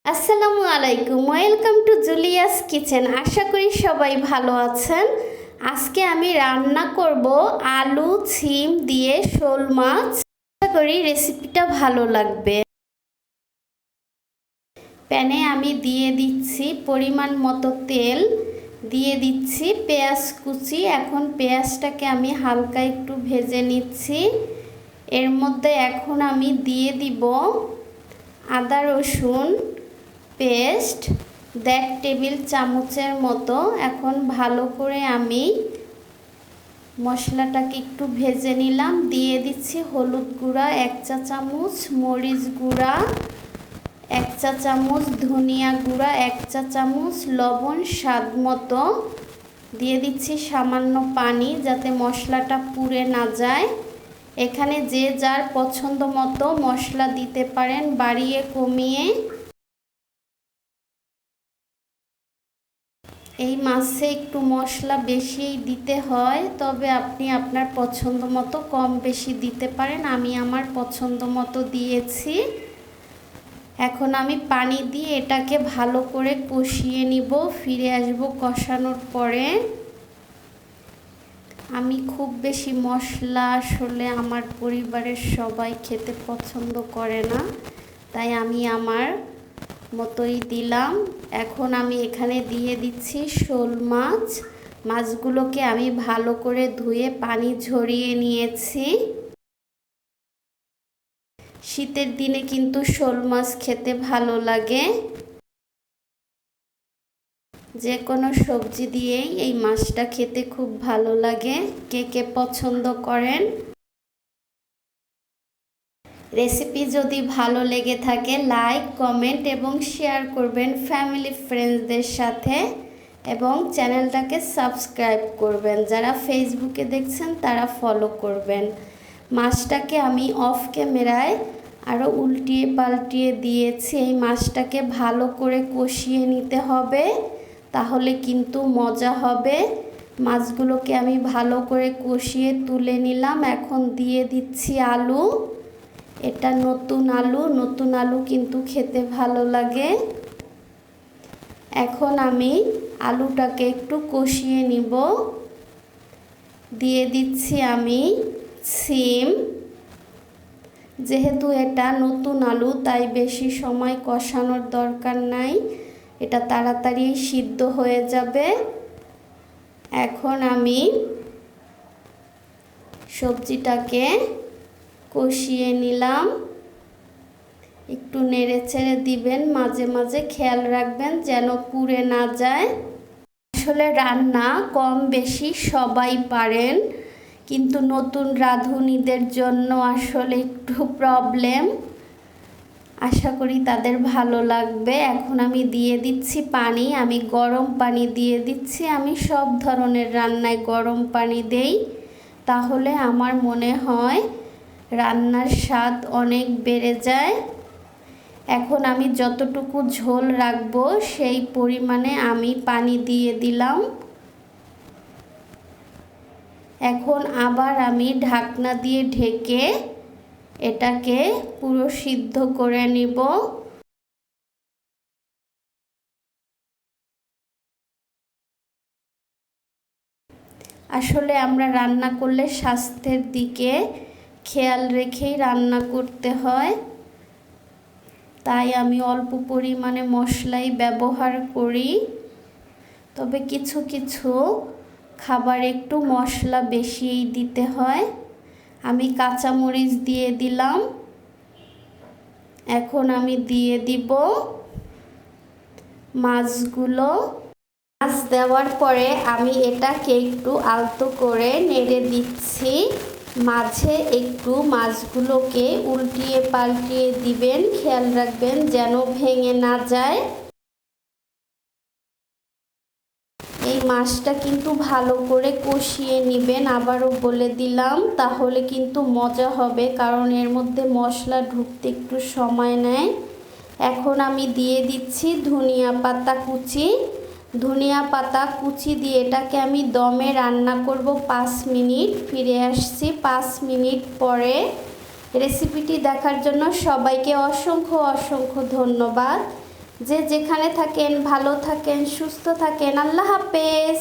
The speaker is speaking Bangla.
আসসালামু আলাইকুম, ওয়েলকাম টু জুলিয়াস কিচেন। আশা করি সবাই ভালো আছেন। আজকে আমি রান্না করব আলু ছিম দিয়ে শোল মাছ। আশা করি রেসিপিটা ভালো লাগবে। প্যানে আমি দিয়ে দিচ্ছি পরিমাণ মতো তেল, দিয়ে দিচ্ছি পেঁয়াজ কুচি। এখন পেঁয়াজটাকে আমি হালকা একটু ভেজে নিচ্ছি। এর মধ্যে এখন আমি দিয়ে দিব আদা রসুন পেস্ট 1.5 টেবিল চামচের মতো। এখন ভালো করে আমি মশলাটাকে একটু ভেজে নিলাম। দিয়ে দিচ্ছি হলুদ গুঁড়া 1 চা চামচ, মরিচ গুঁড়া 1 চা চামচ, ধনিয়া গুঁড়া 1 চা চামচ, লবণ স্বাদ মতো। দিয়ে দিচ্ছি সামান্য পানি যাতে মশলাটা পুড়ে না যায়। এখানে যে যার পছন্দ মতো মশলা দিতে পারেন, বাড়িয়ে কমিয়ে। এই মাছে একটু মশলা বেশিই দিতে হয়, তবে আপনি আপনার পছন্দ মতো কম বেশি দিতে পারেন। আমি আমার পছন্দ মতো দিয়েছি। এখন আমি পানি দিয়ে এটাকে ভালো করে কষিয়ে নিব। ফিরে আসব কষানোর পরে। আমি খুব বেশি মশলা আসলে আমার পরিবারের সবাই খেতে পছন্দ করে না, তাই আমি আমার মতোই দিলাম। এখন আমি এখানে দিয়ে দিচ্ছি শোল মাছ। মাছগুলোকে আমি ভালো করে ধুয়ে পানি ঝরিয়ে নিয়েছি। শীতের দিনে কিন্তু শোল মাছ খেতে ভালো লাগে। যে কোনো সবজি দিয়েই এই মাছটা খেতে খুব ভালো লাগে। কে কে পছন্দ করেন? রেসিপি যদি ভালো লেগে থাকে লাইক কমেন্ট এবং শেয়ার করবেন ফ্যামিলি ফ্রেন্ডসদের সাথে, এবং চ্যানেলটাকে সাবস্ক্রাইব করবেন। যারা ফেসবুকে দেখছেন তারা ফলো করবেন। মাছটাকে আমি অফ ক্যামেরায় আরও উল্টিয়ে পাল্টিয়ে দিয়েছি। এই মাছটাকে ভালো করে কষিয়ে নিতে হবে, তাহলে কিন্তু মজা হবে। মাছগুলোকে আমি ভালো করে কষিয়ে তুলে নিলাম। এখন দিয়ে দিচ্ছি আলু। এটা নতুন আলু কিন্তু খেতে ভালো লাগে। এখন আমি আলুটাকে একটু কষিয়ে নিব। দিয়ে দিচ্ছি আমি সিম। যেহেতু এটা নতুন আলু তাই বেশি সময় কষানোর দরকার নাই, এটা তাড়াতাড়ি সিদ্ধ হয়ে যাবে। এখন আমি সবজিটাকে কষিয়ে নিলাম। একটু নেড়ে ছেড়ে দিবেন, মাঝে মাঝে খেয়াল রাখবেন যেন পুড়ে না যায়। আসলে রান্না কম বেশি সবাই পারেন, কিন্তু নতুন রাঁধুনিদের জন্য আসলে একটু প্রবলেম। আশা করি তাদের ভালো লাগবে। এখন আমি দিয়ে দিচ্ছি পানি। আমি গরম পানি দিয়ে দিচ্ছি। আমি সব ধরনের রান্নায় গরম পানি দেই, তাহলে আমার মনে হয় রান্নার স্বাদ অনেক বেড়ে যায়। এখন আমি যতটুকু ঝোল রাখবো সেই পরিমাণে আমি পানি দিয়ে দিলাম। এখন আবার আমি ঢাকনা দিয়ে ঢেকে এটাকে পুরো সিদ্ধ করে নিব। আসলে আমরা রান্না করলে স্বাস্থ্যের দিকে খেয়াল রেখেই রান্না করতে হয়, তাই আমি অল্প পরিমাণে মশলাই ব্যবহার করি। তবে কিছু কিছু খাবার একটু মশলা বেশিই দিতে হয়। আমি কাঁচামরিচ দিয়ে দিলাম। এখন আমি দিয়ে দিব মাছগুলো। মাছ দেওয়ার পরে আমি এটাকে একটু আলতো করে নেড়ে দিচ্ছি। মাঝে একটু মাছগুলোকে উল্টিয়ে পাল্টিয়ে দিবেন, খেয়াল রাখবেন যেন ভেঙে না যায়। এই মাছটা কিন্তু ভালো করে কষিয়ে নেবেন, আবারও বলে দিলাম, তাহলে কিন্তু মজা হবে, কারণ এর মধ্যে মশলা ঢুকতে একটু সময় নেয়। এখন আমি দিয়ে দিচ্ছি ধনিয়া পাতা কুচি। ধনিয়া পাতা কুচি দিয়ে এটাকে আমি দমে রান্না করব 5 মিনিট। ফিরে আসছি 5 মিনিট পরে। রেসিপিটি দেখার জন্য সবাইকে অসংখ্য অসংখ্য ধন্যবাদ। যে যেখানে থাকেন ভালো থাকেন, সুস্থ থাকেন। আল্লাহ হাফেজ।